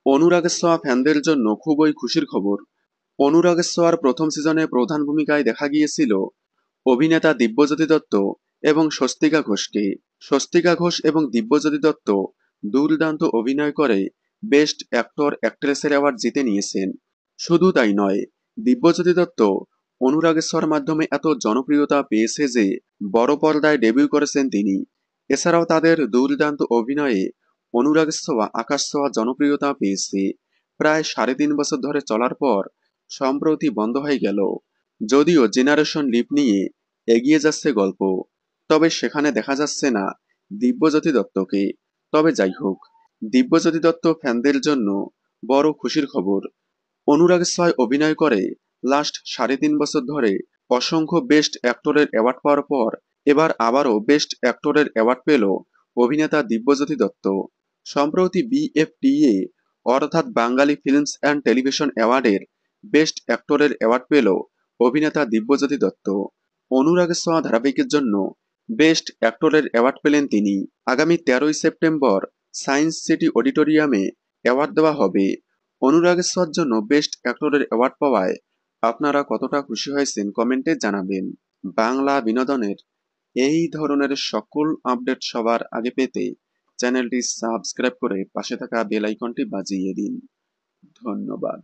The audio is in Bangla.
অনুরাগ শোয়া ফ্যানদের জন্য খুবই খুশির খবর। অনুরাগ শোয়ার প্রথম সিজনে প্রধান ভূমিকায় দেখা গিয়েছিল অভিনেতা দিব্যজ্যোতি দত্ত এবং স্বস্তিকা ঘোষকে। স্বস্তিকা ঘোষ এবং দিব্যজ্যোতি দত্ত দুর্দান্ত অভিনয় করে বেস্ট অ্যাক্টর অ্যাক্ট্রেসের অ্যাওয়ার্ড জিতে নিয়েছেন। শুধু তাই নয়, দিব্যজ্যোতি দত্ত অনুরাগেশ্বর মাধ্যমে এত জনপ্রিয়তা পেয়েছে যে বড় পর্দায় ডেবিউ করেছেন তিনি। এছাড়াও তাদের দুর্দান্ত অভিনয়ে অনুরাগ ছোঁয়া আকাশ ছোঁয়া জনপ্রিয়তা পেয়েছে। প্রায় 3.5 বছর ধরে চলার পর সম্প্রতি বন্ধ হয়ে গেল। যদিও জেনারেশন লিপ নিয়ে এগিয়ে যাচ্ছে গল্প, তবে সেখানে দেখা যাচ্ছে না দিব্যজ্যোতি দত্তকে। তবে যাই হোক, দিব্যজ্যোতি দত্ত ফ্যানদের জন্য বড় খুশির খবর। অনুরাগ ছয় অভিনয় করে লাস্ট 3.5 বছর ধরে অসংখ্য বেস্ট অ্যাক্টরের অ্যাওয়ার্ড পাওয়ার পর এবার আবারও বেস্ট অ্যাক্টরের অ্যাওয়ার্ড পেল অভিনেতা দিব্যজ্যোতি দত্ত। সম্প্রতি বিএফটিএ অর্থাৎ বাঙালি ফিল্মস অ্যান্ড টেলিভিশন অ্যাওয়ার্ডের বেস্ট অ্যাক্টরের অ্যাওয়ার্ড পেল অভিনেতা দিব্যজ্যোতি দত্ত। অনুরাগ ছোঁয়া ধারাবাহিকের জন্য বেস্ট অ্যাক্টরের অ্যাওয়ার্ড পেলেন তিনি। আগামী 13ই সেপ্টেম্বর সায়েন্স সিটি অডিটোরিয়ামে অ্যাওয়ার্ড দেওয়া হবে। অনুরাগ ছোঁয়ার জন্য বেস্ট অ্যাক্টরের অ্যাওয়ার্ড পাওয়ায় আপনারা কতটা খুশি হয়েছেন কমেন্টে জানাবেন। বাংলা বিনোদনের এই ধরনের সকল আপডেট সবার আগে পেতে চ্যানেলটি সাবস্ক্রাইব করে পাশে থাকা বেল আইকনটি বাজিয়ে দিন। ধন্যবাদ।